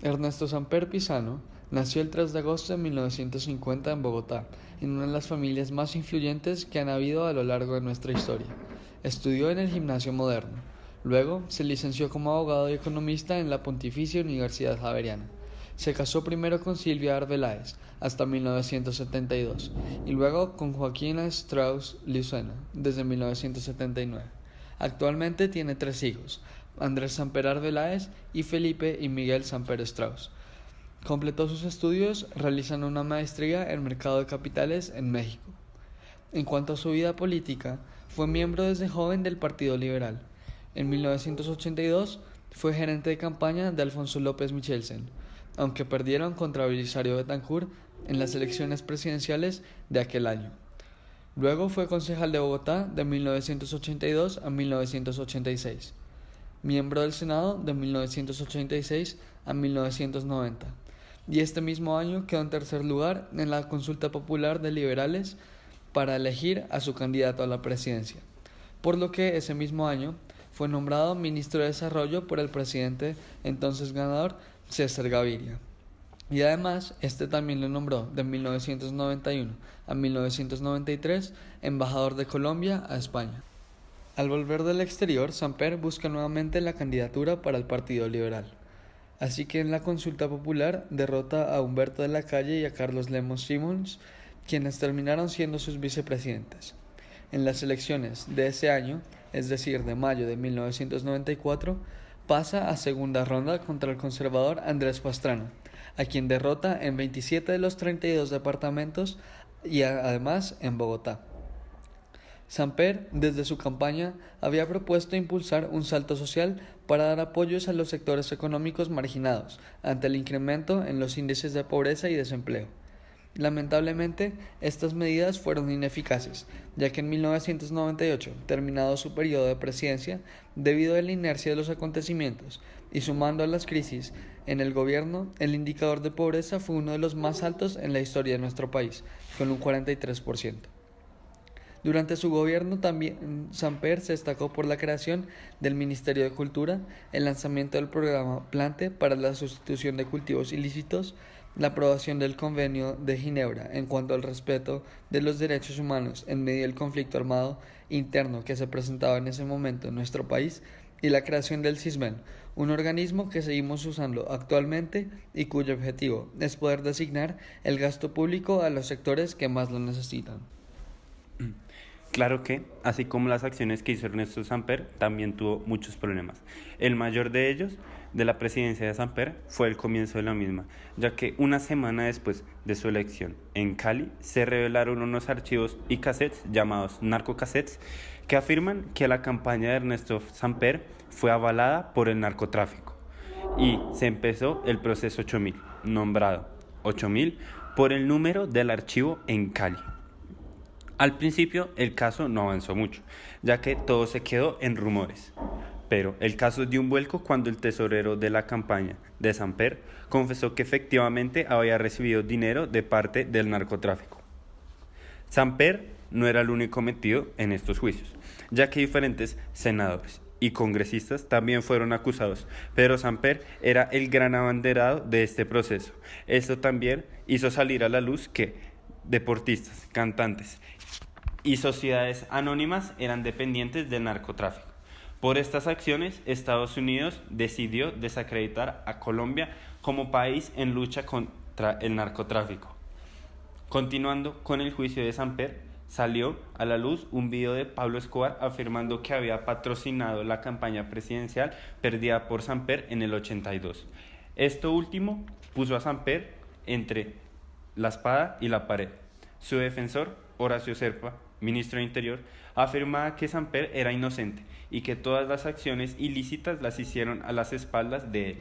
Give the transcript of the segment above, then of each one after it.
Ernesto Samper Pizano nació el 3 de agosto de 1950 en Bogotá, en una de las familias más influyentes que han habido a lo largo de nuestra historia. Estudió en el Gimnasio Moderno. Luego se licenció como abogado y economista en la Pontificia Universidad Javeriana. Se casó primero con Silvia Arbeláez hasta 1972 y luego con Joaquina Strauss Lucena desde 1979. Actualmente tiene 3 hijos: Andrés Samper Arbeláez y Felipe y Miguel Samper Strauss. Completó sus estudios realizando una maestría en Mercado de Capitales en México. En cuanto a su vida política, fue miembro desde joven del Partido Liberal. En 1982 fue gerente de campaña de Alfonso López Michelsen, aunque perdieron contra Belisario Betancur en las elecciones presidenciales de aquel año. Luego fue concejal de Bogotá de 1982 a 1986, miembro del Senado de 1986 a 1990, y este mismo año quedó en tercer lugar en la consulta popular de liberales para elegir a su candidato a la presidencia, por lo que ese mismo año fue nombrado ministro de Desarrollo por el presidente entonces ganador César Gaviria. Y además, este también lo nombró de 1991 a 1993 embajador de Colombia a España. Al volver del exterior, Samper busca nuevamente la candidatura para el Partido Liberal. Así que en la consulta popular derrota a Humberto de la Calle y a Carlos Lemos Simons, quienes terminaron siendo sus vicepresidentes. En las elecciones de ese año, es decir, de mayo de 1994, pasa a segunda ronda contra el conservador Andrés Pastrana, a quien derrota en 27 de los 32 departamentos y además en Bogotá. Samper, desde su campaña, había propuesto impulsar un salto social para dar apoyos a los sectores económicos marginados ante el incremento en los índices de pobreza y desempleo. Lamentablemente, estas medidas fueron ineficaces, ya que en 1998, terminado su periodo de presidencia, debido a la inercia de los acontecimientos y sumando a las crisis en el gobierno, el indicador de pobreza fue uno de los más altos en la historia de nuestro país, con un 43%. Durante su gobierno también Samper se destacó por la creación del Ministerio de Cultura, el lanzamiento del programa Plante para la sustitución de cultivos ilícitos, la aprobación del Convenio de Ginebra en cuanto al respeto de los derechos humanos en medio del conflicto armado interno que se presentaba en ese momento en nuestro país, y la creación del CISBEN, un organismo que seguimos usando actualmente y cuyo objetivo es poder designar el gasto público a los sectores que más lo necesitan. Claro que, así como las acciones que hizo Ernesto Samper, también tuvo muchos problemas. El mayor de ellos, de la presidencia de Samper, fue el comienzo de la misma, ya que una semana después de su elección en Cali, se revelaron unos archivos y cassettes llamados narcocassettes, que afirman que la campaña de Ernesto Samper fue avalada por el narcotráfico. Y se empezó el proceso 8000, nombrado 8000 por el número del archivo en Cali. Al principio el caso no avanzó mucho, ya que todo se quedó en rumores. Pero el caso dio un vuelco cuando el tesorero de la campaña de Samper confesó que efectivamente había recibido dinero de parte del narcotráfico. Samper no era el único metido en estos juicios, ya que diferentes senadores y congresistas también fueron acusados, pero Samper era el gran abanderado de este proceso. Esto también hizo salir a la luz que deportistas, cantantes y sociedades anónimas eran dependientes del narcotráfico. Por estas acciones, Estados Unidos decidió desacreditar a Colombia como país en lucha contra el narcotráfico. Continuando con el juicio de Samper, salió a la luz un video de Pablo Escobar afirmando que había patrocinado la campaña presidencial perdida por Samper en el 82. Esto último puso a Samper entre la espada y la pared. Su defensor, Horacio Serpa, ministro de Interior, afirmaba que Samper era inocente y que todas las acciones ilícitas las hicieron a las espaldas de él.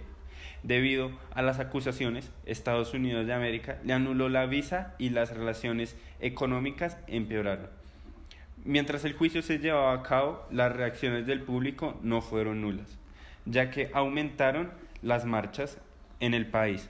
Debido a las acusaciones, Estados Unidos de América le anuló la visa y las relaciones económicas empeoraron. Mientras el juicio se llevaba a cabo, las reacciones del público no fueron nulas, ya que aumentaron las marchas en el país,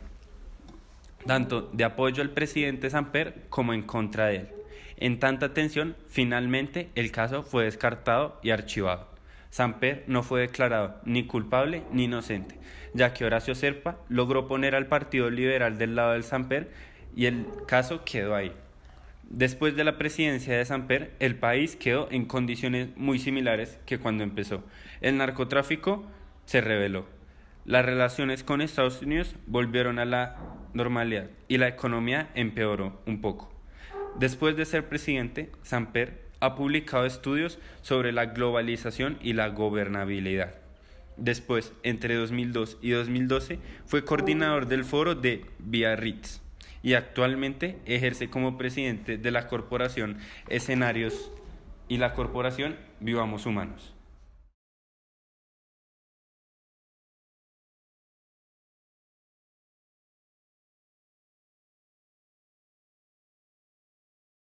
tanto de apoyo al presidente Samper como en contra de él. En tanta tensión, finalmente el caso fue descartado y archivado. Samper no fue declarado ni culpable ni inocente, ya que Horacio Serpa logró poner al Partido Liberal del lado del Samper y el caso quedó ahí. Después de la presidencia de Samper, el país quedó en condiciones muy similares que cuando empezó. El narcotráfico se reveló. Las relaciones con Estados Unidos volvieron a la normalidad y la economía empeoró un poco. Después de ser presidente, Samper ha publicado estudios sobre la globalización y la gobernabilidad. Después, entre 2002 y 2012, fue coordinador del foro de Biarritz y actualmente ejerce como presidente de la corporación Escenarios y la corporación Vivamos Humanos.